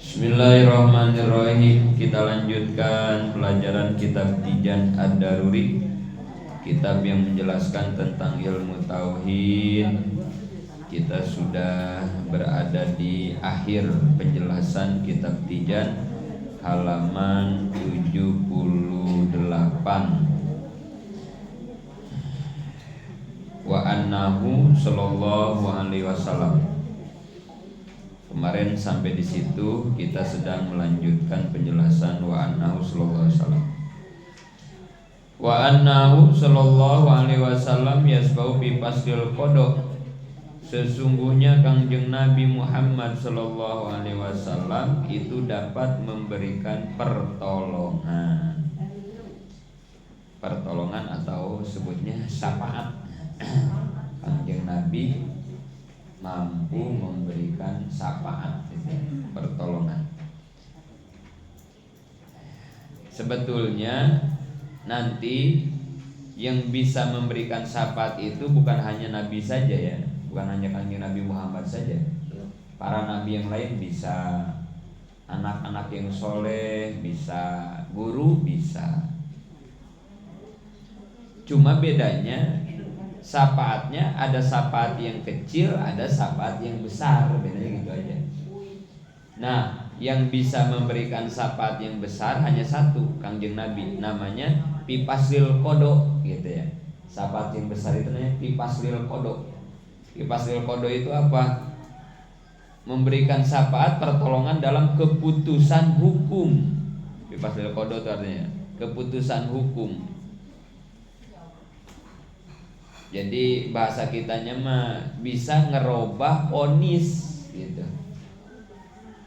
Bismillahirrahmanirrahim. Kita lanjutkan pelajaran kitab Tijan Ad-Daruri, kitab yang menjelaskan tentang ilmu tauhid. Kita sudah berada di akhir penjelasan kitab Tijan, halaman 78. Wa annahu sallallahu alaihi wasallam. Kemarin sampai di situ kita sedang melanjutkan penjelasan wa annahu sallallahu alaihi wasallam. Wa annahu sallallahu alaihi wasallam yasbau bi pasdil qada. Sesungguhnya Kangjeng Nabi Muhammad sallallahu alaihi wasallam itu dapat memberikan pertolongan. Pertolongan atau sebutnya syafaat. Kangjeng Nabi mampu memberikan syafaat, pertolongan. Sebetulnya nanti yang bisa memberikan syafaat itu bukan hanya Nabi saja ya, bukan hanya Kanjeng Nabi Muhammad saja. Para nabi yang lain bisa, anak-anak yang soleh bisa, guru bisa. Cuma bedanya syafaatnya ada syafaat yang kecil, ada syafaat yang besar, bedanya gitu aja. Nah, yang bisa memberikan syafaat yang besar hanya satu, Kangjeng Nabi, namanya pipasil kodok gitu ya. Syafaat yang besar itu namanya pipasil kodok. Pipasil kodok itu apa? Memberikan syafaat pertolongan dalam keputusan hukum. Pipasil kodok itu artinya keputusan hukum. Jadi bahasa kitanya mah bisa ngerubah vonis gitu.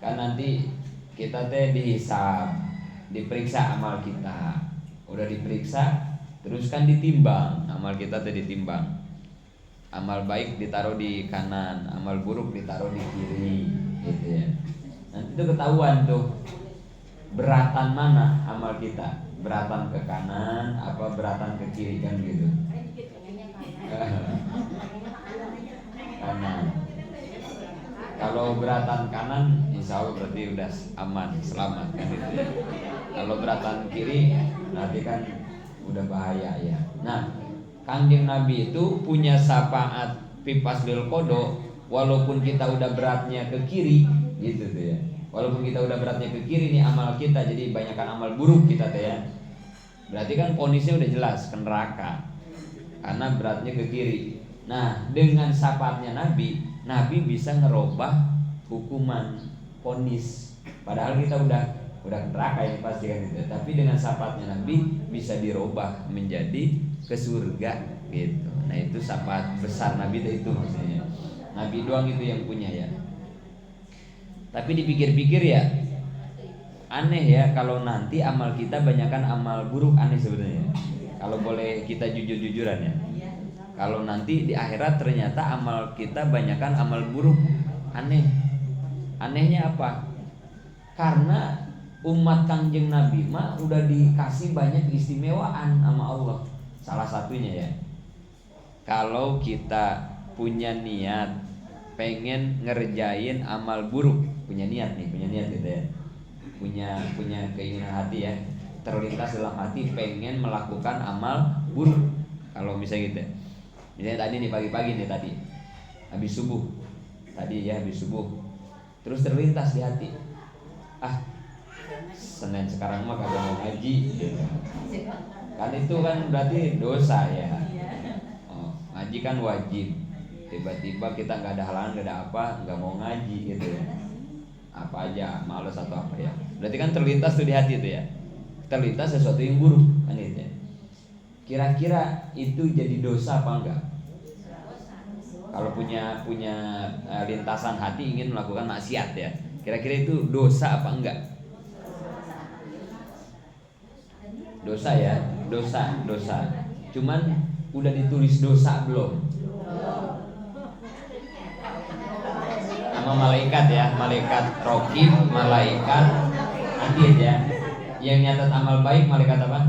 Kan nanti kita teh dihisab, diperiksa amal kita. Udah diperiksa, terus kan ditimbang, amal kita teh ditimbang. Amal baik ditaruh di kanan, amal buruk ditaruh di kiri gitu ya. Nanti itu ketahuan tuh beratan mana amal kita. Beratan ke kanan apa beratan ke kiri kan gitu. Kanan. Kalau beratan kanan, insya Allah berarti udah aman, selamat kan itu ya. Kalau beratan kiri, nanti kan udah bahaya ya. Nah, Kangjeng Nabi itu punya syafaat pipaslil qada, walaupun kita udah beratnya ke kiri, gitu tuh ya. Walaupun kita udah beratnya ke kiri nih amal kita, jadi banyakkan amal buruk kita tuh ya. Berarti kan ponisnya udah jelas ke neraka. Karena beratnya ke kiri. Nah, dengan syafaatnya Nabi bisa ngerubah hukuman ponis. Padahal kita udah neraka ya pasti kan gitu. Tapi dengan syafaatnya Nabi bisa dirubah menjadi ke surga gitu. Nah, itu syafaat besar Nabi itu maksudnya. Nabi doang itu yang punya ya. Tapi dipikir-pikir ya aneh ya kalau nanti amal kita banyakkan amal buruk, aneh sebenarnya. Kalau boleh kita jujur-jujuran ya. Kalau nanti di akhirat ternyata amal kita banyakkan amal buruk, aneh. Anehnya apa? Karena umat Kangjeng Nabi mah udah dikasih banyak istimewaan sama Allah. Salah satunya ya, kalau kita punya niat pengen ngerjain amal buruk, punya niat gitu ya. Punya keinginan hati ya, terlintas dalam hati pengen melakukan amal buruk. Kalau misalnya gitu, misalnya tadi nih pagi-pagi nih tadi habis subuh, terus terlintas di hati, Senin sekarang mah kagak mau ngaji gitu. Kan itu kan berarti dosa ya. Ngaji kan wajib. Tiba-tiba kita nggak ada halangan, nggak ada apa, nggak mau ngaji gitu ya. Apa aja, malas atau apa ya. Berarti kan terlintas tuh di hati itu ya. Terlintas sesuatu yang buruk kan itu ya. Kira-kira itu jadi dosa apa enggak? Kalau punya lintasan hati ingin melakukan maksiat ya, kira-kira itu dosa apa enggak? Dosa ya, dosa. Cuman udah ditulis dosa belum? Sama malaikat ya, malaikat raqib, malaikat atid ya. Yang nyatat amal baik malaikat apa?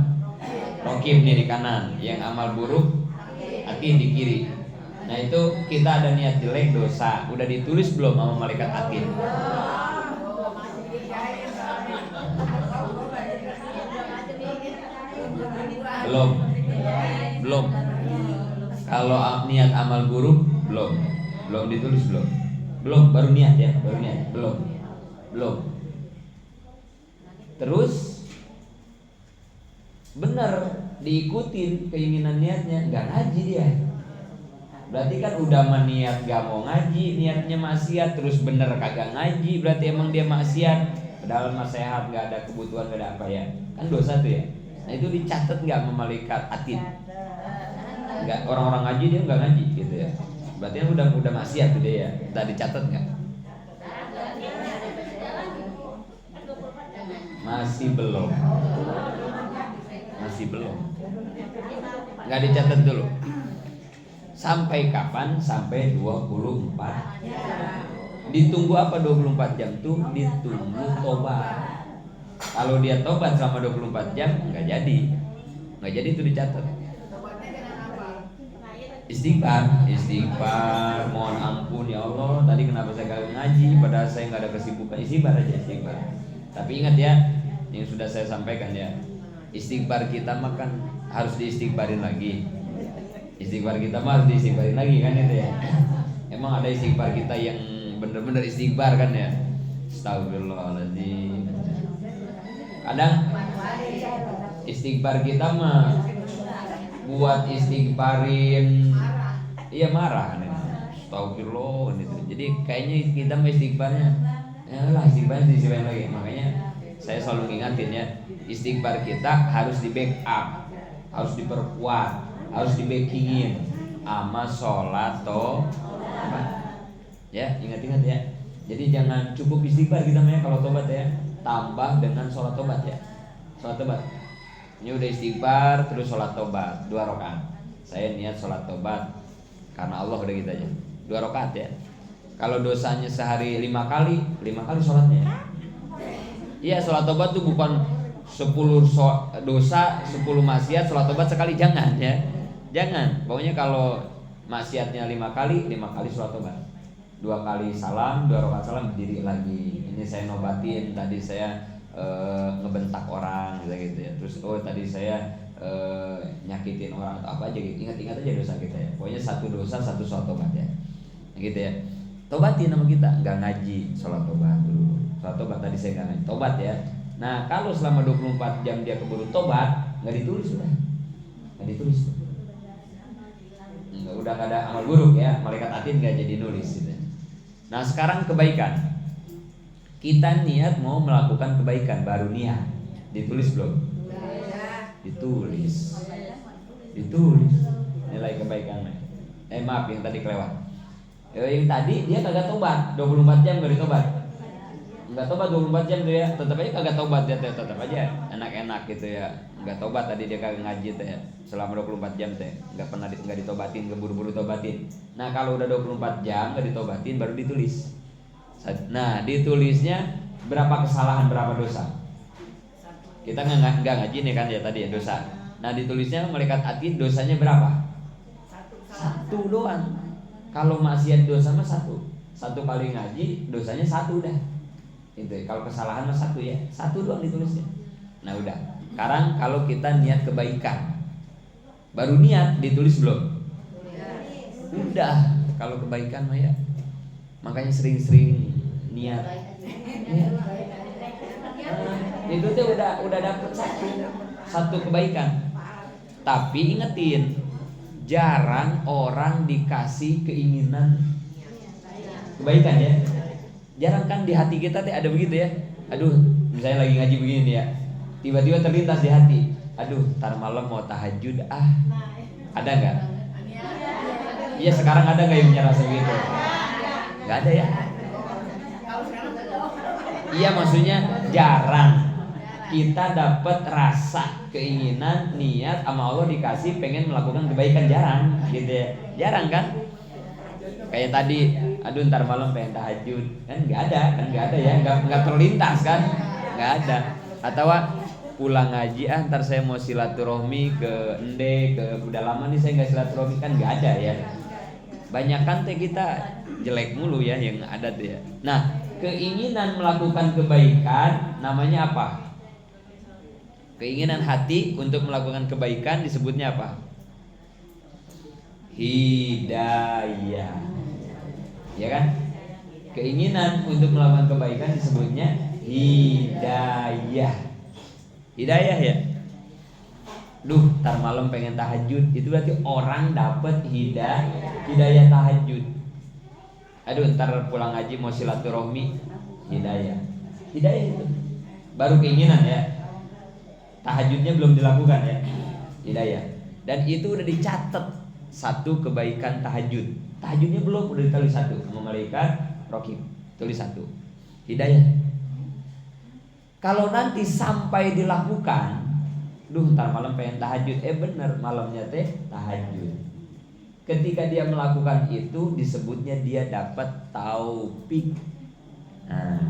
Raqib nih di kanan, yang amal buruk atid di kiri. Nah itu kita ada niat jelek dosa, udah ditulis belum sama malaikat atid? Belum. Belum. Kalau niat amal buruk belum. Belum ditulis belum. Belum, baru niat ya, baru niat. Belum. Belum. Terus benar diikutin keinginan niatnya, nggak ngaji dia. Berarti kan udah meniat gak mau ngaji, niatnya maksiat, terus bener kagak ngaji, berarti emang dia maksiat. Padahal mah sehat, gak ada kebutuhan, gak ada apa ya. Kan dosa tuh ya. Nah itu dicatat gak sama malaikat atid? Enggak, orang-orang ngaji dia gak ngaji gitu ya. Berarti kan udah maksiat tuh dia ya. Tak dicatat gak? Masih belum. Masih belum. Gak dicatat dulu. Sampai kapan? Sampai 24 jam. Ditunggu apa 24 jam tuh? Ditunggu tobat. Kalau dia tobat selama 24 jam nggak jadi. Nggak jadi itu dicatat. Istighfar, mohon ampun ya Allah, tadi kenapa saya kagak ngaji, padahal saya nggak ada kesibukan. Istighfar aja, istighfar. Tapi ingat ya, yang sudah saya sampaikan ya, istighfar kita mah kan harus diistighfarin lagi. Istighfar kita mah harus diistighfarin lagi kan itu ya. Emang ada istighfar kita yang bener-bener istighfar kan ya. Astagfirullahaladzim. Kadang istighfar kita mah buat istighfarin, iya marah kan. Astagfirullah gitu. Jadi kayaknya kita mah istighfarnya, ya lah istighfarnya diistighfarin lagi. Makanya saya selalu ngingatin ya, istighfar kita harus di backup, harus diperkuat, harus di-backingin sama sholat ya, ingat-ingat ya. Jadi jangan cukup istighfar kita ya kalau tobat ya, tambah dengan sholat tobat ya. Sholat tobat ini udah istighfar terus sholat tobat 2 rakaat. Saya niat sholat tobat karena Allah, udah gitu aja 2 rakaat ya. Kalau dosanya sehari 5 kali sholatnya. Iya, sholat tobat tuh bukan 10 dosa 10 maksiat sholat tobat sekali, jangan ya. Jangan, pokoknya kalau maksiatnya 5 kali sholat tobat. 2 kali salam, 2 rakaat salam, berdiri lagi. Ini saya nobatin, tadi saya ngebentak orang gitu ya. Terus tadi saya nyakitin orang atau apa aja gitu. Ingat-ingat aja dosa kita ya. Pokoknya 1 dosa 1 sholat tobat ya. Gitu ya. Tobatin sama kita, nggak ngaji, sholat tobat dulu. Sholat tobat tadi saya nggak ngaji, tobat ya. Nah kalau selama 24 jam dia keburu tobat, nggak ditulis sudah, nggak ditulis. Udah gak ada amal buruk ya, malaikat atid gak jadi nulis gitu. Nah sekarang kebaikan, kita niat mau melakukan kebaikan, baru niat, ditulis belum? Ditulis nilai kebaikan. Maaf yang tadi kelewat. Yang tadi dia kagak tobat 24 jam gak ditobat. Enggak tobat 24 jam tuh ya, tetap aja kagak tobat dia, tetap aja enak-enak gitu ya. Enggak tobat tadi dia kagak ngaji teh selama 24 jam teh. Enggak ditobatin, keburu-buru tobatin. Nah, kalau udah 24 jam enggak ditobatin baru ditulis. Nah, ditulisnya berapa kesalahan, berapa dosa. Kita enggak ngaji nih kan ya tadi ya dosa. Nah, ditulisnya malaikat atid dosanya berapa? 1 doang. Kalau maksiat dosa mah 1. 1 kali ngaji dosanya 1 dah. Itu kalau kesalahan mah 1 ya, 1 doang ditulisnya. Nah udah, sekarang kalau kita niat kebaikan, baru niat ditulis belum? Udah, kalau kebaikan mah ya, makanya sering-sering niat ya. Itu tuh udah dapet satu kebaikan. Tapi ingetin, jarang orang dikasih keinginan kebaikan ya. Jarang kan di hati kita ada begitu ya. Aduh, misalnya lagi ngaji begini ya, tiba-tiba terlintas di hati, aduh, ntar malam mau tahajud ah. Ada nggak? Iya, sekarang ada nggak yang punya rasa gitu? Nggak ada ya? Iya, maksudnya jarang kita dapat rasa keinginan niat sama Allah dikasih pengen melakukan kebaikan, jarang gitu ya. Jarang kan? Kayak tadi, aduh ntar malam pengen tahajud, kan nggak ada ya, nggak terlintas kan, nggak ada. Atau pulang ngaji ntar saya mau silaturahmi ke ende, udah lama nih saya nggak silaturahmi, kan nggak ada ya. Banyak kan teh kita jelek mulu ya yang ada tuh ya. Nah, keinginan melakukan kebaikan namanya apa? Keinginan hati untuk melakukan kebaikan disebutnya apa? Hidayah. Ya kan? Keinginan untuk melakukan kebaikan disebutnya hidayah. Hidayah ya. Duh, tar malam pengen tahajud, itu berarti orang dapat hidayah tahajud. Aduh, ntar pulang ngaji mau silaturahmi, hidayah. Hidayah itu baru keinginan ya. Tahajudnya belum dilakukan ya. Hidayah. Dan itu udah dicatat satu kebaikan tahajud. Tahajudnya belum, udah ditulis satu sama malaikat Raqib. Tulis satu. Hidayah. Kalau nanti sampai dilakukan, duh ntar malam pengen tahajud. Bener malamnya teh tahajud. Ketika dia melakukan itu disebutnya dia dapat taufik. Nah,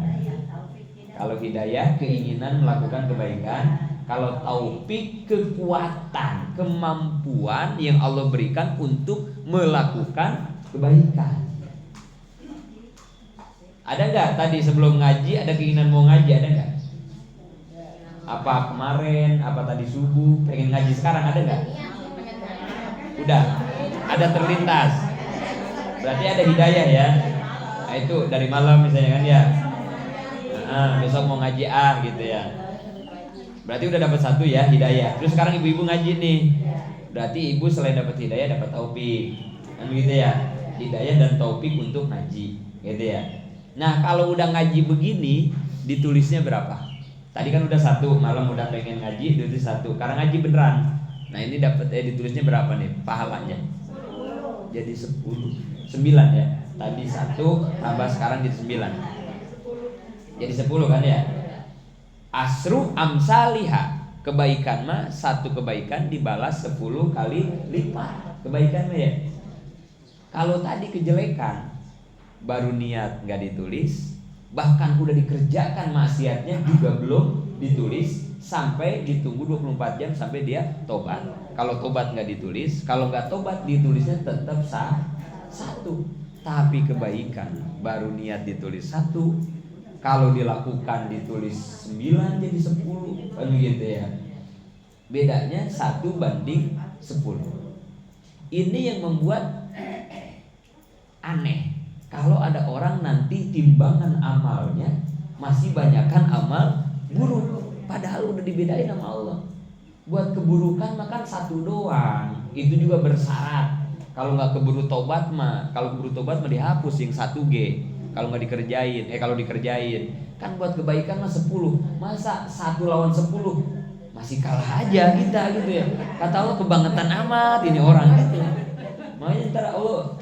kalau hidayah keinginan melakukan kebaikan, kalau taufik kekuatan, kemampuan yang Allah berikan untuk melakukan kebaikan. Ada nggak tadi sebelum ngaji ada keinginan mau ngaji, ada nggak? Apa kemarin, apa tadi subuh pengen ngaji, sekarang ada nggak? Udah, ada terlintas. Berarti ada hidayah ya. Nah, itu dari malam misalnya kan ya. Besok mau ngaji gitu ya. Berarti udah dapat satu ya, hidayah. Terus sekarang ibu-ibu ngaji nih. Berarti ibu selain dapat hidayah dapat taufik. Kan begitu ya. Hidayah dan taufik untuk ngaji, gitu ya. Nah, kalau udah ngaji begini, ditulisnya berapa? Tadi kan udah satu, malam udah pengen ngaji, ditulis satu. Karena ngaji beneran. Nah, ini dapat ditulisnya berapa nih pahalanya? Jadi 10. 9 ya. Tadi 1 tambah sekarang jadi 9. Jadi 10 kan ya? Asru amsaliha. Kebaikan mah satu kebaikan dibalas 10 kali lipat. Kebaikan mah ya. Kalau tadi kejelekan baru niat nggak ditulis, bahkan udah dikerjakan maksiatnya juga belum ditulis, sampai ditunggu 24 jam sampai dia tobat. Kalau tobat nggak ditulis, kalau nggak tobat ditulisnya tetap satu. Tapi kebaikan baru niat ditulis 1, kalau dilakukan ditulis 9 jadi 10, kan gitu ya. Bedanya 1 banding 10. Ini yang membuat aneh. Kalau ada orang nanti timbangan amalnya masih banyakkan amal buruk, padahal udah dibedain sama Allah. Buat keburukan makan 1 doang, itu juga bersyarat. Kalau nggak keburu tobat mah, kalau keburu tobat mah dihapus yang 1G. Kalau nggak dikerjain, kalau dikerjain kan buat kebaikan mah 10. Masa 1 lawan 10 masih kalah aja kita gitu ya. Kata Allah kebangetan amat ini orang gitu. Makanya ntar Allah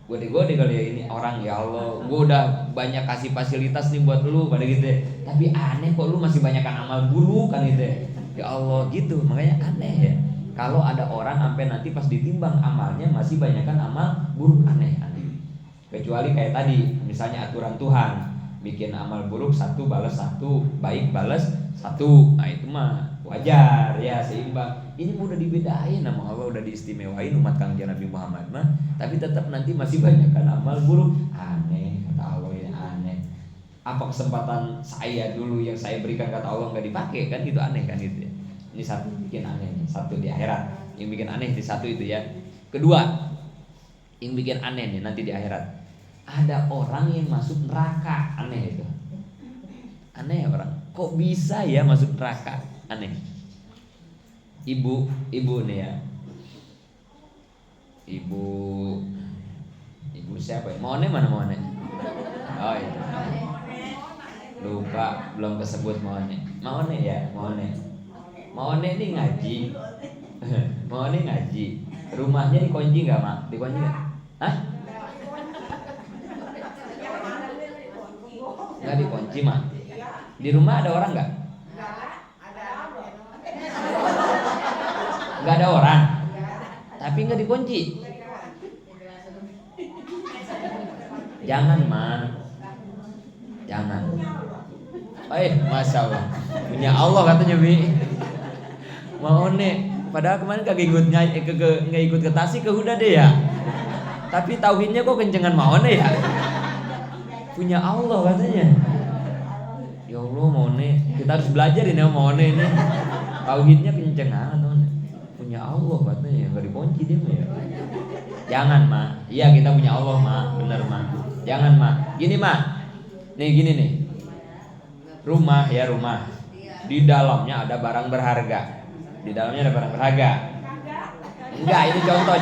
gode-gode kali ya ini orang, ya Allah, gue udah banyak kasih fasilitas nih buat lu pada gitu ya. Tapi aneh kok lu masih banyakkan amal buruk kan gitu ya. Ya Allah gitu, makanya aneh ya. Kalau ada orang sampai nanti pas ditimbang amalnya masih banyakkan amal buruk, aneh. Kecuali kayak tadi, misalnya aturan Tuhan, bikin amal buruk 1 balas 1, baik balas 1. Nah itu mah wajar ya, seimbang. Ini udah dibedain sama Allah, udah diistimewain umat Kangjeng Nabi Muhammad mah, tapi tetap nanti masih banyakkan amal buruk. Aneh, kata Allah ya, aneh. Apa kesempatan saya dulu yang saya berikan kata Allah nggak dipakai, kan itu aneh kan gitu ya. Ini satu bikin aneh, satu di akhirat. Yang bikin aneh di satu itu ya. Kedua, yang bikin aneh nih nanti di akhirat, ada orang yang masuk neraka. Aneh itu. Aneh orang. Kok bisa ya masuk neraka? Aneh. Ibu nih ya. Ibu siapa ya? Maone mana Maone? Oh itu. Lupa, belum kesebut Maone. Maone ya, Maone. Maone ini ngaji. Maone ngaji. Rumahnya dikunci nggak, Mak? Dikunci nggak? Hah? Nggak dikunci, Mak. Di rumah ada orang nggak? Nggak ada orang. Tapi nggak dikunci. Jangan, Mak. Jangan. Masya Allah. Punya Allah katanya, Bi. Maone. Padahal kemarin kagak ikut ke Tasik, ke Huda deh ya. Tapi tauhidnya kok kencengan Maone ya. Punya Allah katanya. Ya Allah Maone, kita harus belajar ini Maone ini. Tauhidnya kenceng teman. Punya Allah katanya nggak dikunci dia mah ya. Jangan mah. Iya kita punya Allah mah, bener mah. Jangan mah. Gini mah. Nih gini nih. Rumah ya rumah. Di dalamnya ada barang berharga. Di dalamnya ada barang berharga. Enggak, ini contoh.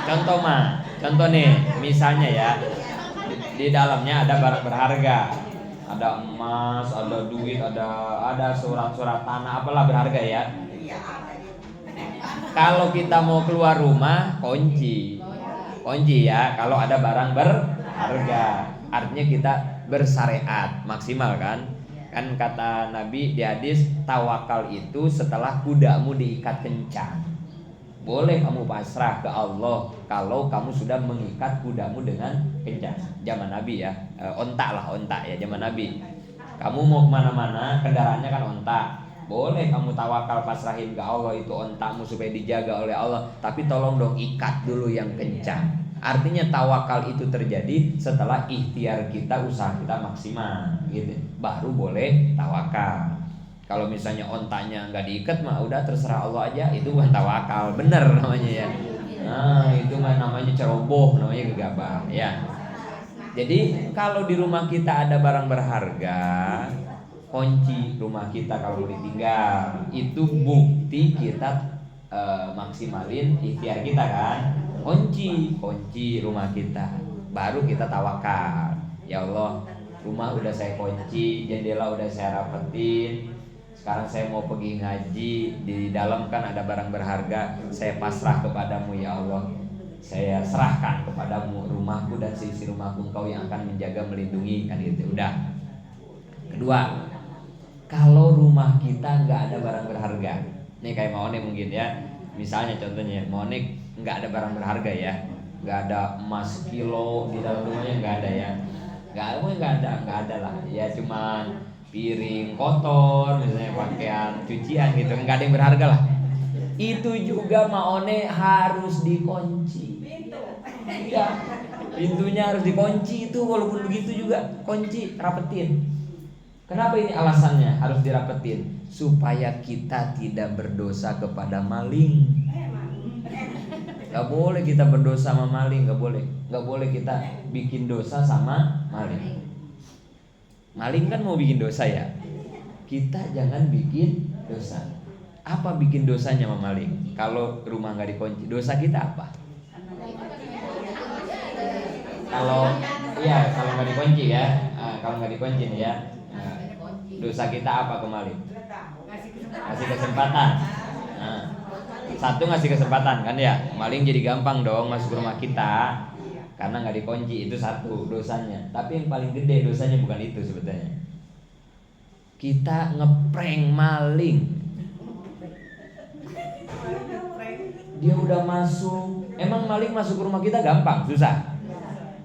Contoh mah. Contoh nih, misalnya ya. Di dalamnya ada barang berharga. Ada emas, ada duit, ada surat-surat tanah, apalah berharga ya. Kalau kita mau keluar rumah, kunci ya. Kalau ada barang berharga, artinya kita bersyariat maksimal kan? Kan kata Nabi di hadis, tawakal itu setelah kudamu diikat kencang. Boleh kamu pasrah ke Allah kalau kamu sudah mengikat kudamu dengan kencang. Zaman Nabi ya, onta ya zaman Nabi. Kamu mau kemana-mana, kendaraannya kan onta. Boleh kamu tawakal pasrahin ke Allah itu ontamu supaya dijaga oleh Allah. Tapi tolong dong ikat dulu yang kencang. Artinya tawakal itu terjadi setelah ikhtiar kita, usaha kita maksimal gitu. Baru boleh tawakal. Kalau misalnya ontanya nggak diikat mah udah terserah Allah aja, itu bukan tawakal, bener namanya ya. Nah itu mah namanya ceroboh, namanya gegabah ya. Jadi kalau di rumah kita ada barang berharga, kunci rumah kita kalau mau ditinggal, itu bukti kita maksimalin ikhtiar kita kan. Kunci rumah kita, baru kita tawakal. Ya Allah, rumah udah saya kunci, jendela udah saya rapetin. Sekarang saya mau pergi ngaji, di dalam kan ada barang berharga, saya pasrah kepadamu ya Allah. Saya serahkan kepadamu rumahku dan seisi rumahku, Engkau yang akan menjaga, melindungi kan gitu. Udah. Kedua, kalau rumah kita nggak ada barang berharga, nih kayak Maone mungkin ya. Misalnya contohnya Maone nggak ada barang berharga ya, nggak ada emas kilo di dalam rumahnya, nggak ada ya. Nggak ada lah. Ya cuman piring kotor, misalnya pakaian cucian gitu, nggak ada yang berharga lah. Itu juga Maone harus dikunci. Ya, pintunya harus dikunci itu, walaupun begitu juga kunci, rapetin. Kenapa ini alasannya harus dirapetin? Supaya kita tidak berdosa kepada maling. Gak boleh kita berdosa sama maling, gak boleh kita bikin dosa sama maling. Maling kan mau bikin dosa ya, kita jangan bikin dosa. Apa bikin dosanya sama maling? Kalau rumah nggak dikunci, dosa kita apa? Kalau nggak dikunci ya, kalau nggak dikunci nih ya, dosa kita apa ke maling? Ngasih kesempatan. Satu ngasih kesempatan kan ya, maling jadi gampang dong masuk ke rumah kita. Karena nggak dikunci, itu satu dosanya. Tapi yang paling gede dosanya bukan itu sebetulnya. Kita ngeprank maling. Dia udah masuk. Emang maling masuk ke rumah kita gampang, susah?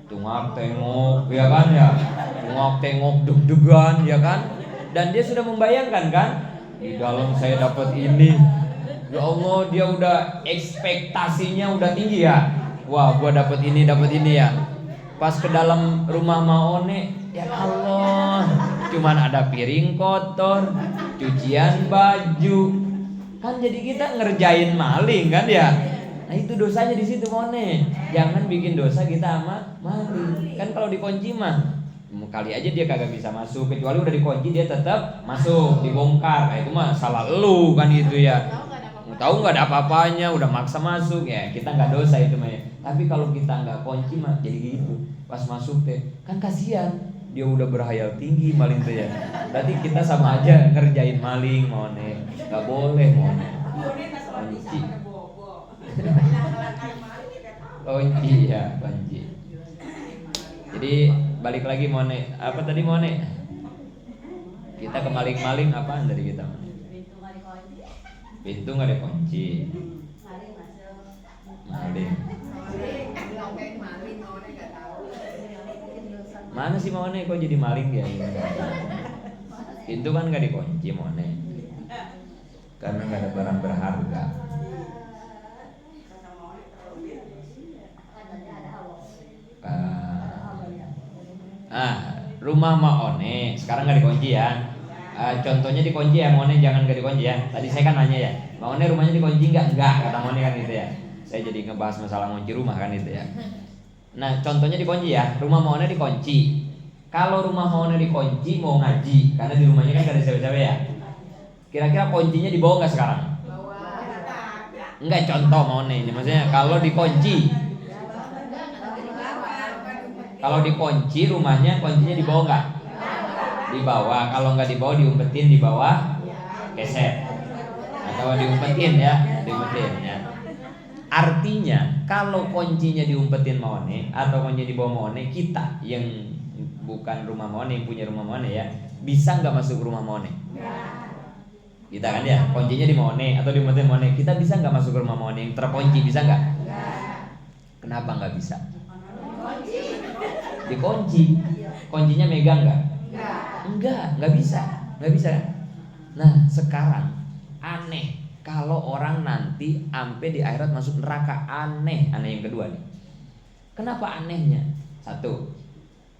Tungak tengok, ya kan ya. Tungak tengok deg-degan, ya kan. Dan dia sudah membayangkan kan, di dalam saya dapat ini. Ya Allah, dia udah ekspektasinya udah tinggi ya. Wah, gua dapat ini ya. Pas ke dalam rumah Maone, ya Allah, cuman ada piring kotor, cucian baju. Kan jadi kita ngerjain maling kan ya. Nah, itu dosanya di situ Maone. Jangan bikin dosa kita sama maling. Kan kalau dikunci mah kali aja dia kagak bisa masuk, kecuali udah dikunci dia tetap masuk, dibongkar. Nah, itu mah salah lu kan gitu ya. Tahu nggak ada apa-apanya, udah maksa masuk ya, kita nggak dosa itu mah. Tapi kalau kita nggak kunci mah jadi gitu. Pas masuk teh kan kasihan, dia udah berhayal tinggi maling tuh ya. Berarti kita sama aja ngerjain maling Maone. Nggak boleh Maone. Kunci. Kunci ya, kunci. Jadi balik lagi Maone. Apa tadi Maone? Kita ke maling-maling apaan tadi kita? Pintu nggak dikunci. Maling. Mana sih Maone kok jadi maling dia? Pintu kan nggak dikunci Maone. Karena nggak ada barang berharga. Rumah Maone sekarang nggak dikunci ya. contohnya dikunci ya, Mone jangan gak dikunci ya. Tadi saya kan nanya ya, Mone rumahnya dikunci nggak? Enggak, kata Mone kan gitu ya. Saya jadi ngebahas masalah kunci rumah kan gitu ya. Nah contohnya dikunci ya, rumah Mone dikunci. Kalau rumah Mone dikunci mau ngaji, karena di rumahnya kan gak ada siapa-siapa ya. Kira-kira kuncinya dibawa nggak sekarang? Enggak, contoh Mone ini maksudnya kalau dikunci. Kalau dikunci rumahnya kuncinya dibawa nggak? Dibawa. Kalau nggak dibawa diumpetin di bawah keset. Atau diumpetin ya, diumpetin ya. Artinya kalau kuncinya diumpetin Mone atau kuncinya dibawa Mone, kita yang bukan rumah Mone, yang punya rumah Mone ya, bisa nggak masuk rumah Mone? Kita kan ya, kuncinya di Mone atau diumpetin Mone, kita bisa nggak masuk rumah Mone yang terkunci, bisa nggak? Kenapa nggak bisa? Dikunci, kuncinya megang nggak? Nggak bisa, nggak bisa. Nah sekarang aneh kalau orang nanti ampe di akhirat masuk neraka, aneh yang kedua nih. Kenapa anehnya? Satu,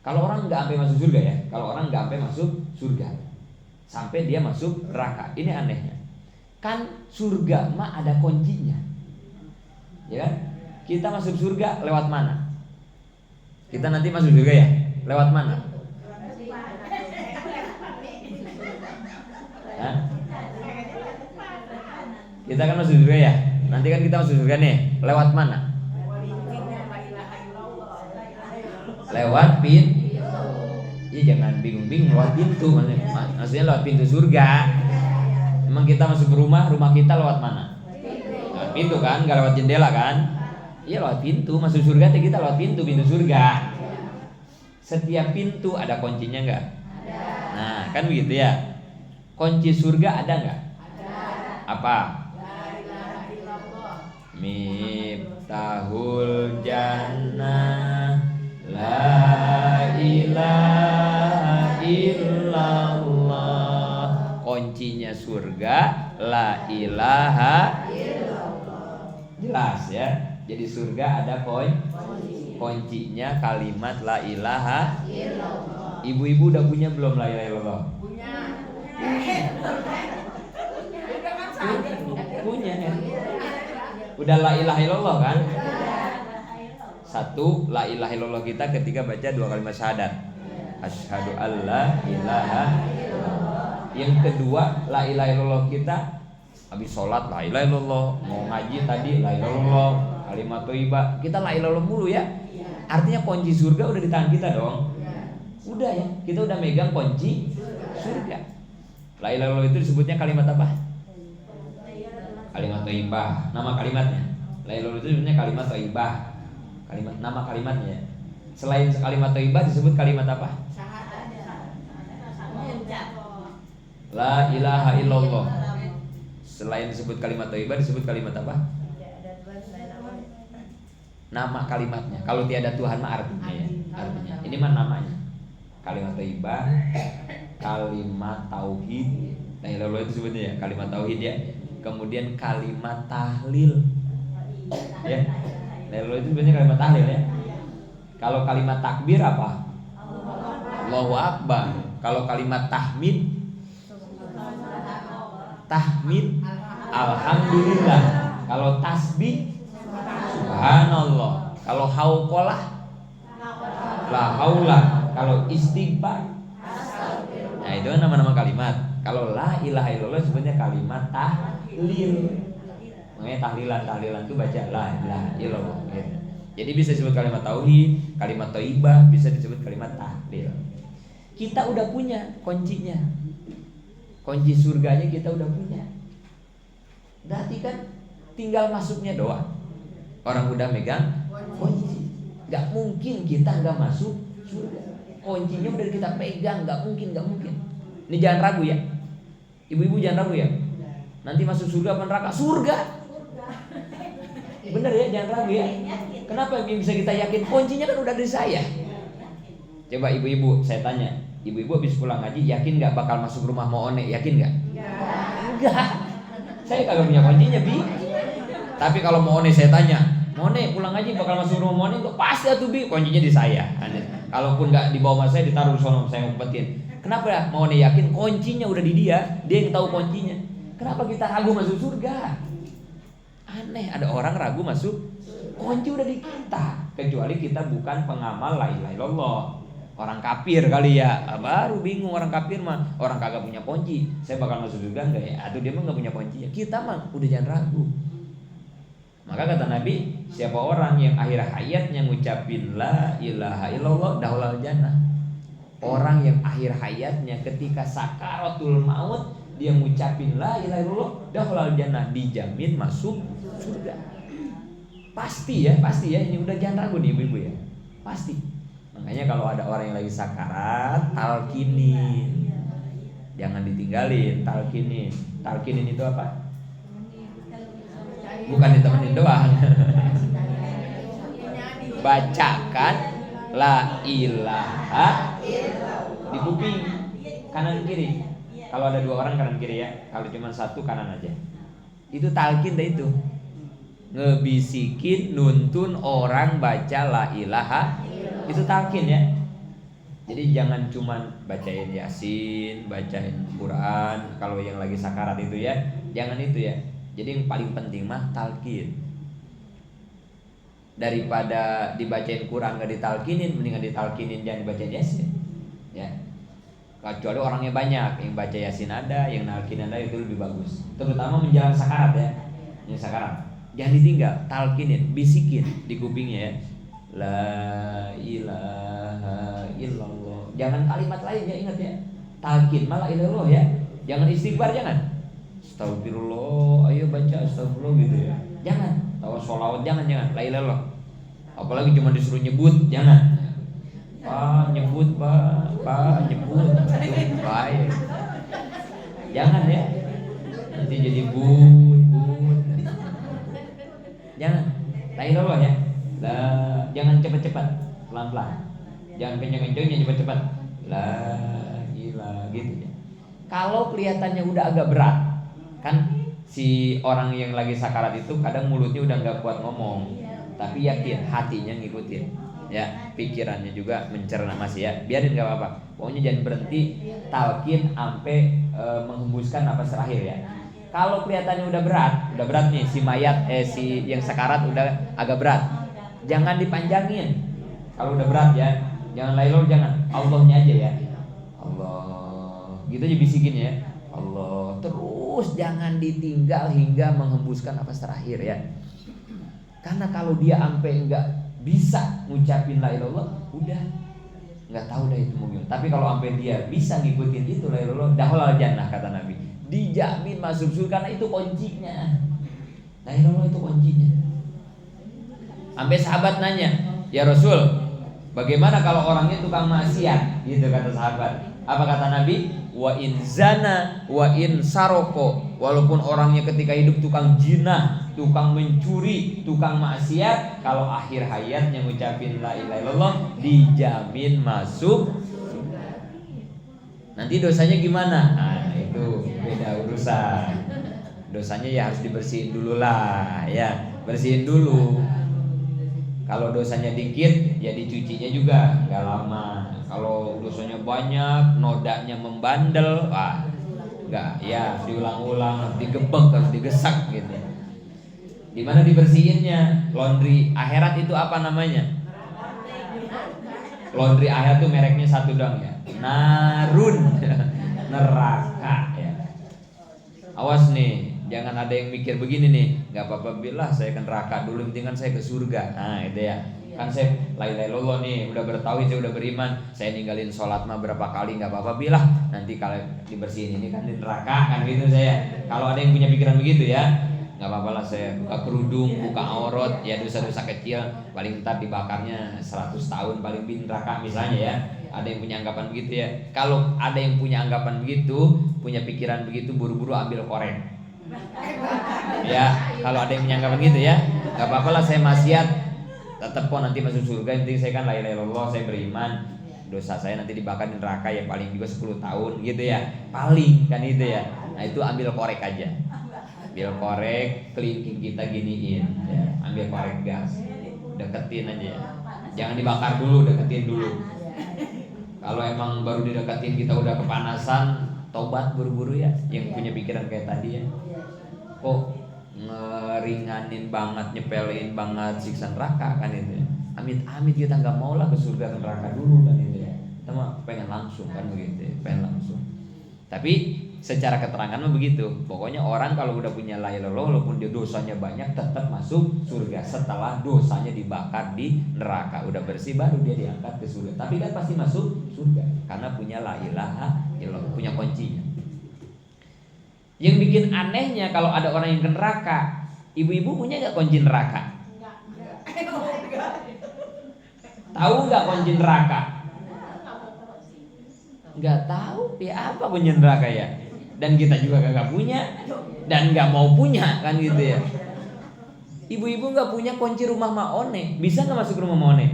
kalau orang nggak ampe masuk surga ya, kalau orang nggak ampe masuk surga, sampai dia masuk neraka, ini anehnya. Kan surga mah ada kuncinya, ya kan? Kita masuk surga lewat mana? Kita nanti masuk surga ya, lewat mana? Hah? Kita kan masuk surga ya. Nanti kan kita masuk surga nih, lewat mana? Lewat pintu. Ya jangan bingung-bingung, lewat pintu. Maksudnya lewat pintu surga. Emang kita masuk ke rumah kita lewat mana? Lewat pintu kan, gak lewat jendela kan? Iya lewat pintu, masuk surga kita lewat pintu surga. Setiap pintu ada kuncinya nggak? Nah kan begitu ya. Kunci surga ada nggak? Apa? Miftahul jannah la ilaha illallah. Kuncinya surga la ilaha illallah. Jelas ya. Jadi surga ada kuncinya kalimat la ilaha illallah. Ibu-ibu udah punya belum la ilaha illallah? Punya ya. Udah la ilaha illallah kan? Satu, la ilaha illallah kita ketika baca dua kalimat syahadat. Asyhadu alla ilaha illallah. Yang kedua, la ilaha illallah kita habis sholat la ilaha illallah, mau ngaji tadi la ilaha illallah, kalimat thayyibah, kita la ilaha illallah mulu ya. Artinya kunci surga udah di tangan kita dong. Udah ya, kita udah megang kunci surga. La ilaha illallah itu disebutnya kalimat apa? Kalimat thayyibah, nama kalimatnya. La ilaha illallah itu disebutnya kalimat thayyibah. Kalimat nama kalimatnya. Selain kalimat thayyibah disebut kalimat apa? La ilaha illallah. Selain disebut kalimat thayyibah disebut kalimat apa? Nama kalimatnya. Kalau tiada Tuhan mah artinya ya. Artinya. Ini mah namanya. Kalimat thayyibah, kalimat tauhid. La ilaha illallah itu sebutnya ya, kalimat tauhid ya. Kemudian kalimat tahlil. Ya. La ilaha illallah itu sebenarnya kalimat tahlil ya. Kalau kalimat takbir apa? Allahu Akbar. Kalau kalimat tahmid alhamdulillah. Kalau tasbih subhanallah. Kalau hauqalah la haula. Kalau istighfar, nah itu nama-nama kalimat. Kalau la ilaha illallah sebenarnya kalimat tahlil. Makanya tahlilan itu baca la ilaha illallah gitu. Jadi bisa disebut kalimat tauhid, kalimat thayyibah, bisa disebut kalimat tahlil. Kita udah punya kuncinya. Kunci surganya kita udah punya. Berarti kan tinggal masuknya doang. Orang udah megang kunci. Gak mungkin kita gak masuk surga. Kuncinya udah kita pegang, gak mungkin. Ini jangan ragu ya. Ibu-ibu jangan ragu ya. Nanti masuk surga apa neraka? Surga. Bener ya, jangan ragu ya. Kenapa bisa kita yakin? Kuncinya kan udah dari saya. Coba ibu-ibu saya tanya, ibu-ibu habis pulang ngaji yakin nggak bakal masuk rumah Moone? Yakin nggak? Enggak. Saya kagak punya kuncinya Bi. Tapi kalau Moone saya tanya, Moone pulang ngaji bakal masuk rumah Moone? Enggak, pasti atuh Bi, kuncinya di saya. Kalaupun nggak dibawa sama saya, ditaruh di sono, saya ngumpetin. Kenapa mau yakin? Kuncinya udah di dia yang tahu kuncinya. Kenapa kita ragu masuk surga? Aneh, ada orang ragu masuk, kunci udah di kita. Kecuali kita bukan pengamal la ilaha illallah. Orang kafir kali ya, baru bingung orang kafir mah, orang kagak punya kunci. Saya bakal masuk surga enggak ya? Atau dia mah enggak punya kunci ya? Kita mah udah jangan ragu. Maka kata Nabi, siapa orang yang akhir hayatnya ngucapin la ilaha illallah dakhulal jannah. Orang yang akhir hayatnya ketika sakaratul maut dia ngucapin la ilaha illallah dakhulal jannah, dijamin masuk surga. Pasti ya, ini udah jangan ragu nih ibu-ibu ya. Pasti. Makanya kalau ada orang yang lagi sakarat, talkinin. Jangan ditinggalin, talkinin. Talkinin itu apa? Bukan ditemenin doang. Bacakan la ilaha di kuping kanan kiri. Kalau ada 2 orang kanan kiri ya. Kalau cuma 1 kanan aja. Itu talqin dah itu. Ngebisikin, nuntun orang baca la ilaha. Itu talqin ya. Jadi jangan cuma bacain Yasin, bacain Quran kalau yang lagi sakarat itu ya. Jangan itu ya. Jadi yang paling penting mah talqin. Daripada dibacain Quran gak ditalkinin, mendingan ditalkinin jangan dibacain Yasin. Ya. Kecuali orangnya banyak, yang baca Yasin ada, yang nalkin ada, itu lebih bagus. Terutama menjelang sakarat ya. Yang sakarat. Jangan ditinggal, talkinin, bisikin di kupingnya ya. La ilaha illallah. Jangan kalimat lain ya, ingat ya. Talkin malah ilallah ya. Jangan istighfar, jangan. Astagfirullah, ayo baca astagfirullah gitu ya. Jangan. Tahu sholawat jangan. La ilallah. Apalagi cuma disuruh nyebut, jangan. Pak nyebut, Pak nyebut. Baik. Jangan ya. Nanti jadi but. Jangan. La ilallah ya. Jangan cepat-cepat, pelan-pelan. Jangan kencang-kencangnya, cepat-cepat. La ilaha gitu ya. Kalau kelihatannya udah agak berat, kan si orang yang lagi sakarat itu kadang mulutnya udah nggak kuat ngomong, tapi yakin hatinya ngikutin, ya pikirannya juga mencerna masih ya, biarin nggak apa-apa. Pokoknya jangan berhenti talqin sampai menghembuskan napas terakhir ya. Kalau kelihatannya udah berat nih si mayat si yang sakarat udah agak berat, jangan dipanjangin. Kalau udah berat ya, jangan lailol, jangan Allahnya aja ya. Allah, gitu aja bisikin ya. Allah, terus jangan ditinggal hingga menghembuskan napas terakhir ya. Karena kalau dia sampai enggak bisa ngucapin la ilallah, udah enggak tahu dah itu mungkin. Tapi kalau sampai dia bisa ngikutin itu la ilallah, dakhulal jannah kata Nabi. Dijamin masuk surga karena itu kuncinya. La ilallah itu kuncinya. Sampai sahabat nanya, "Ya Rasul, bagaimana kalau orangnya tukang maksiat?" Gitu kata sahabat. Apa kata Nabi? Wa in zana wa in saroko. Walaupun orangnya ketika hidup tukang jinah, tukang mencuri, tukang maksiat, kalau akhir hayatnya ngucapin la ilaha illallah, dijamin masuk. Nanti dosanya gimana? Nah, itu beda urusan. Dosanya ya harus dibersihin dulu lah, ya bersihin dulu. Kalau dosanya dikit, ya dicucinya juga nggak lama. Kalau dosanya banyak, nodanya membandel, enggak, ya diulang-ulang, digebek, harus digesak gitu. Di mana dibersihinnya? Laundry akhirat itu apa namanya? Laundry akhirat tuh mereknya satu dong ya. Narun, neraka ya. Awas nih, jangan ada yang mikir begini nih, nggak apa-apa bilah saya ke neraka dulu, penting kan saya ke surga. Nah itu ya. Kan saya la ilaha illallah nih, udah bertauhid, saya udah beriman, saya ninggalin sholat mah berapa kali, nggak apa-apa bilah, nanti kalau dibersihin ini kan di neraka kan gitu saya. Kalau ada yang punya pikiran begitu ya, nggak apa-apa lah saya buka kerudung, buka aurat, ya dosa-dosa kecil, paling ntar dibakarnya 100 tahun paling di neraka misalnya ya. Ada yang punya anggapan begitu ya. Kalau ada yang punya anggapan begitu, punya pikiran begitu, buru-buru ambil korek. Ya, kalau ada yang punya anggapan gitu ya, nggak apa-apa lah saya maksiat. Tetap kok nanti masuk surga, yang penting saya kan la ilaha illallah, saya beriman. Dosa saya nanti dibakar di neraka ya paling juga 10 tahun gitu ya. Paling kan itu ya. Nah itu ambil korek aja. Ambil korek, kelingking kita giniin ya. Ambil korek gas, deketin aja ya. Jangan dibakar dulu, deketin dulu. Kalau emang baru dideketin kita udah kepanasan, tobat buru-buru ya. Yang punya pikiran kayak tadi ya, kok ngeringanin banget, nyepelein banget siksa neraka kan itu ya. Amit-amit kita nggak mau lah ke surga ke neraka dulu kan itu ya. Kita mah pengen langsung kan begitu ya, pengen langsung. Tapi secara keterangan mah begitu. Pokoknya orang kalau udah punya la ilaha illallah, walaupun dia dosanya banyak, tetap masuk surga setelah dosanya dibakar di neraka. Udah bersih baru dia diangkat ke surga. Tapi kan pasti masuk surga karena punya la ilaha illallah, punya kuncinya. Yang bikin anehnya kalau ada orang yang ke neraka, ibu-ibu punya nggak kunci neraka? Tahu nggak kunci neraka? Nggak tahu ya, apa kunci neraka ya? Dan kita juga gak punya dan gak mau punya kan gitu ya. Ibu-ibu gak punya kunci rumah Maone, bisa gak masuk rumah Maone?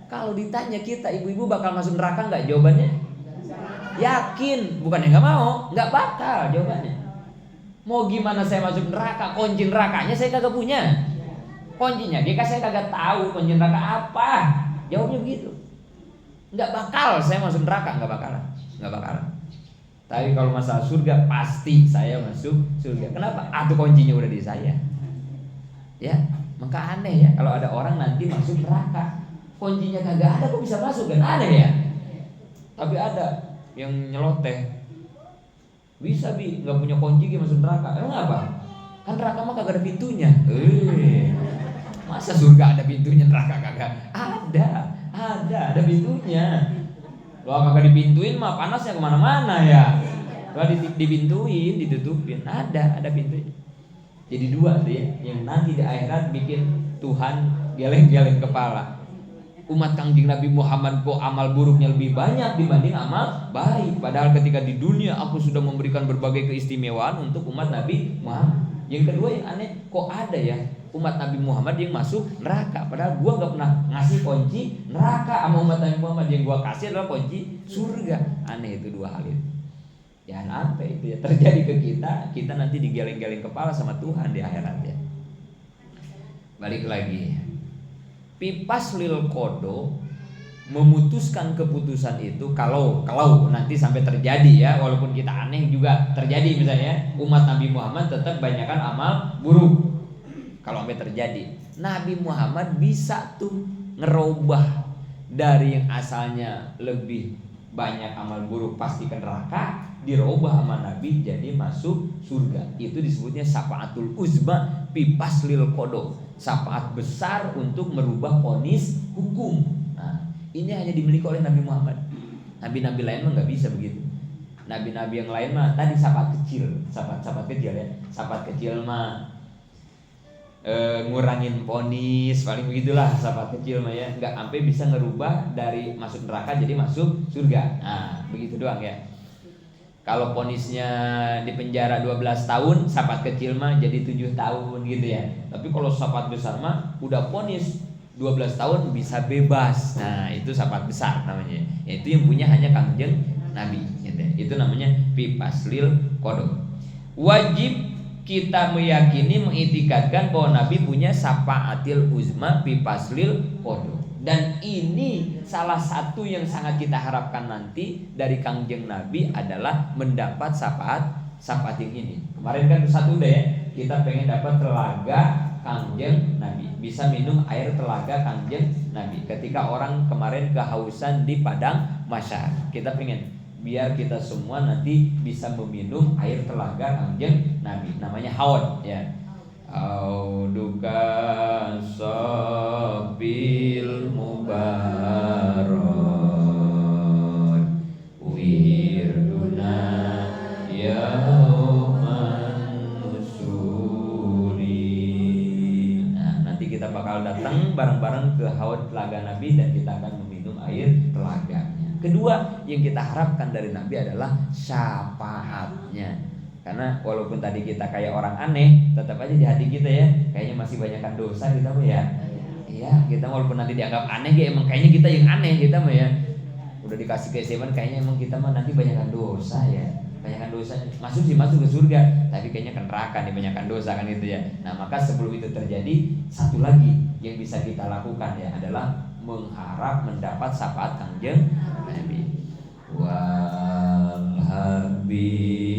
Kalau ditanya kita, ibu-ibu bakal masuk neraka gak? Jawabannya yakin, bukannya gak mau, gak bakal jawabannya. Mau gimana saya masuk neraka? Kunci nerakanya saya kagak punya. Kuncinya dia saya kagak tahu kunci neraka apa. Jawabnya begitu. Gak bakal saya masuk neraka, gak bakalan. Tapi kalau masalah surga pasti saya masuk surga. Kenapa? Tuh kuncinya udah di saya. Ya, maka aneh ya kalau ada orang nanti masuk neraka, kuncinya kagak ada, kok bisa masuk kan? Aneh ya. Tapi ada yang nyeloteh. Bisa nggak punya kunci gitu masuk neraka. Emang apa? Kan neraka mah kagak ada pintunya. Masa surga ada pintunya, neraka kagak? Ada pintunya. Kalau kagak dipintuin mah panasnya kemana-mana ya. Kalau dipintuin, ditutupin, ada pintunya. Jadi dua tuh ya, yang nanti di akhirat bikin Tuhan geleng-geleng kepala. Umat Kangjeng Nabi Muhammad kok amal buruknya lebih banyak dibanding amal baik. Padahal ketika di dunia aku sudah memberikan berbagai keistimewaan untuk umat Nabi Muhammad. Yang kedua yang aneh, kok ada ya umat Nabi Muhammad yang masuk neraka, padahal gua nggak pernah ngasih kunci neraka sama umat Nabi Muhammad. Yang gua kasih adalah kunci surga. Aneh itu dua hal itu. Jangan sampai itu ya terjadi ke kita nanti digeleng-geleng kepala sama Tuhan di akhirat ya. Balik lagi, pipas lil kodo memutuskan keputusan itu kalau nanti sampai terjadi ya, walaupun kita aneh juga terjadi misalnya umat Nabi Muhammad tetap banyakkan amal buruk. Kalau sampai terjadi, Nabi Muhammad bisa tuh ngerubah dari yang asalnya lebih banyak amal buruk pasti ke neraka, dirubah sama Nabi jadi masuk surga. Itu disebutnya syafaatul uzma pipas lil kodo, syafaat besar untuk merubah vonis hukum. Nah, ini hanya dimiliki oleh Nabi Muhammad. Nabi-nabi lain mah nggak bisa begitu. Nabi-nabi yang lain mah tadi syafaat kecil ya, syafaat kecil mah ngurangin vonis paling begitulah, syafaat kecil mah ya, nggak sampai bisa ngerubah dari masuk neraka jadi masuk surga. Nah, begitu doang ya. Kalau vonisnya di penjara 12 tahun, syafaat kecil mah jadi 7 tahun gitu ya. Tapi kalau syafaat besar mah udah vonis 12 tahun bisa bebas. Nah, itu syafaat besar namanya. Itu yang punya hanya Kangjeng Nabi gitu. Itu namanya pipaslil qada. Wajib kita meyakini, mengitikadkan bahwa Nabi punya syafaatil uzma pipaslil qada. Dan ini salah satu yang sangat kita harapkan nanti dari Kangjeng Nabi adalah mendapat syafaat yang ini. Kemarin kan satu udah ya, kita pengen dapat telaga Kangjeng Nabi, bisa minum air telaga Kangjeng Nabi. Ketika orang kemarin kehausan di padang mahsyar, kita pengen biar kita semua nanti bisa meminum air telaga Kangjeng Nabi, namanya haud ya. Auduka sabil mubarak wirduna yauman nusuri. Nah, nanti kita bakal datang bareng-bareng ke haud telaga Nabi dan kita akan meminum air telaganya. Kedua yang kita harapkan dari Nabi adalah syafaatnya. Karena walaupun tadi kita kayak orang aneh, tetap aja di hati kita ya kayaknya masih banyakkan dosa kita mah ya. Iya, kita walaupun nanti dianggap aneh ya, emang kayaknya kita yang aneh kita mah ya. Udah dikasih keistimewaan kayaknya emang kita mah nanti banyakkan dosa ya. Banyakkan dosa. Masuk ke surga, tapi kayaknya ke neraka nih banyakkan dosa kan gitu ya. Nah, maka sebelum itu terjadi, satu lagi yang bisa kita lakukan ya adalah mengharap mendapat syafaat Kangjeng Nabi. Wal habibur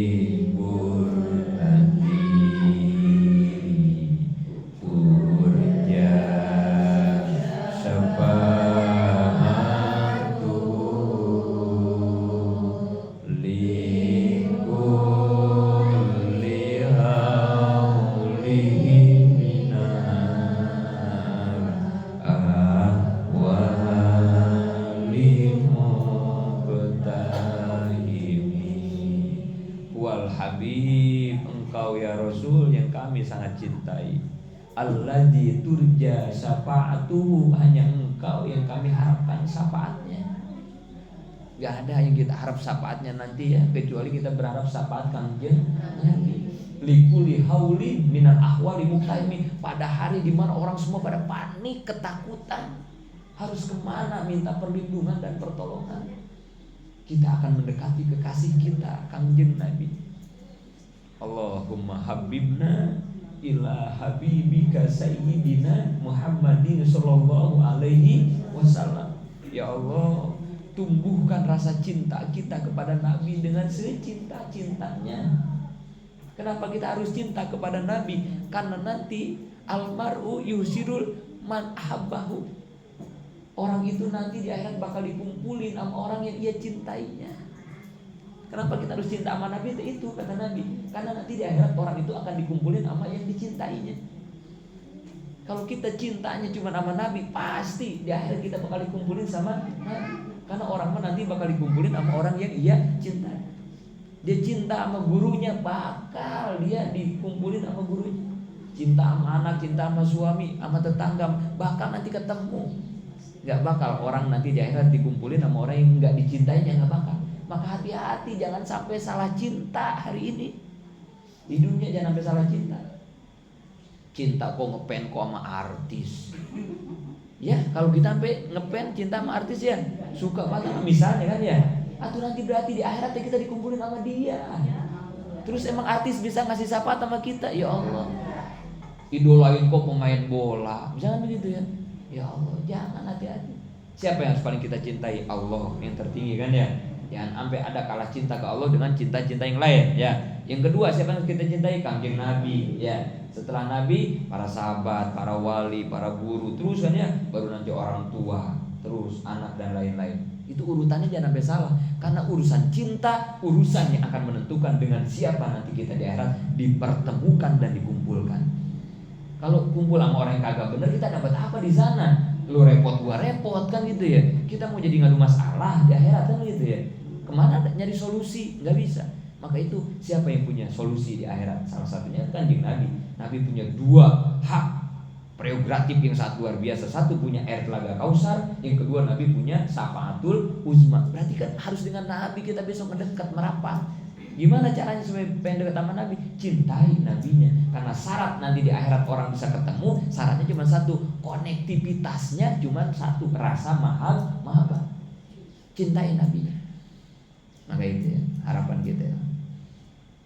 turja syafaatu likulli haulihi minar ahwali muqtahimi. Wal habib, engkau ya Rasul yang kami sangat cintai. Alladzi turja syafaatuhu, hanya engkau yang kami harapkan syafaatnya. Gak ada yang kita harap syafaatnya nanti ya, kecuali kita berharap syafaat Kangjeng Nabi. Likuli hauli minal ahwali muqtahimi, pada hari dimana orang semua pada panik, ketakutan, harus kemana minta perlindungan dan pertolongan, kita akan mendekati kekasih kita Kangjeng Nabi. Allahumma habibna ila habibika sayyidina Muhammadin sallallahu alaihi wasallam. Ya Allah, tumbuhkan rasa cinta kita kepada Nabi dengan secinta-cintanya. Kenapa kita harus cinta kepada Nabi? Karena nanti almaru yusirul man ahabbahu. Orang itu nanti di akhirat bakal dikumpulin sama orang yang ia cintainya. Kenapa kita harus cinta sama Nabi? Itu kata Nabi, karena nanti di akhirat orang itu akan dikumpulin sama yang dicintainya. Kalau kita cintanya cuma sama Nabi, pasti di akhirat kita bakal dikumpulin sama Nabi. Karena orang nanti bakal dikumpulin sama orang yang ia cintai. Dia cinta sama gurunya, bakal dia dikumpulin sama gurunya. Cinta sama anak, cinta sama suami, sama tetangga, bakal nanti ketemu. Gak bakal orang nanti di akhirat dikumpulin sama orang yang gak dicintainya, gak bakal. Maka hati-hati, jangan sampai salah cinta hari ini. Di dunia jangan sampai salah cinta. Cinta kok ngepen kok sama artis. Ya, kalau kita sampai ngepen cinta sama artis ya, suka banget misalnya kan ya. Atau nanti berarti di akhirat kita dikumpulin sama dia. Terus emang artis bisa ngasih syafaat sama kita? Ya Allah, idolain kok pemain bola, jangan begitu ya. Ya Allah, jangan, hati-hati. Siapa yang paling kita cintai? Allah yang tertinggi kan ya. Jangan sampai ada kalah cinta ke Allah dengan cinta-cinta yang lain ya. Yang kedua, siapa yang kita cintai? Kangjeng Nabi ya. Setelah Nabi, para sahabat, para wali, para guru, terus kan ya, baru nanti orang tua, terus anak dan lain-lain. Itu urutannya jangan sampai salah. Karena urusan cinta, urusan yang akan menentukan dengan siapa nanti kita di akhirat dipertemukan dan dikumpulkan. Kalau kumpul sama orang yang kagak bener, kita dapat apa di sana? Lu repot, gua repot kan gitu ya. Kita mau jadi ngadu masalah di akhirat kan gitu ya. Kemana nyari solusi? Nggak bisa. Maka itu siapa yang punya solusi di akhirat? Salah satunya Kangjeng Nabi. Nabi punya dua hak prerogatif yang sangat luar biasa. Satu punya air telaga Kausar, yang kedua Nabi punya syafaatul uzma. Berarti kan harus dengan Nabi kita besok mendekat, merapat. Gimana caranya supaya pengen dekat sama Nabi? Cintai Nabinya. Karena syarat nanti di akhirat orang bisa ketemu, syaratnya cuma satu, konektivitasnya cuma satu, rasa mahabbah. Cintai Nabinya. Maka itu ya, harapan kita ya.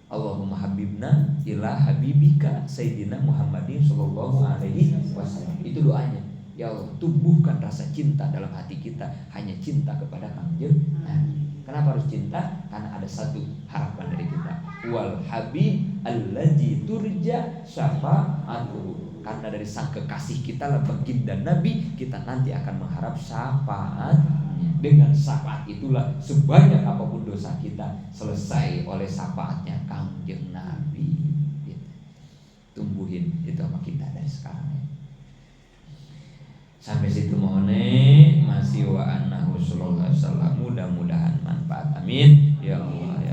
Allahumma habibna ila habibika sayyidina Muhammadin sallallahu alaihi wasallam. Itu doanya. Ya Allah, tumbuhkan rasa cinta dalam hati kita, hanya cinta kepada Kangjeng Nabi. Kenapa harus cinta? Karena ada satu harapan dari kita. Wal habib allazi turja syafa'atuhu. Karena dari sang kekasih kita lah baginda Nabi, kita nanti akan mengharap syafaatnya. Dengan syafaat itulah sebanyak apapun dosa kita selesai oleh syafaatnya Kangjeng Nabi. Tumbuhin itu sama kita dari sekarang ya. Sampai situ mohon masih wa annahu sallallahu alaihi wasallam, mudah-mudahan manfaat, amin.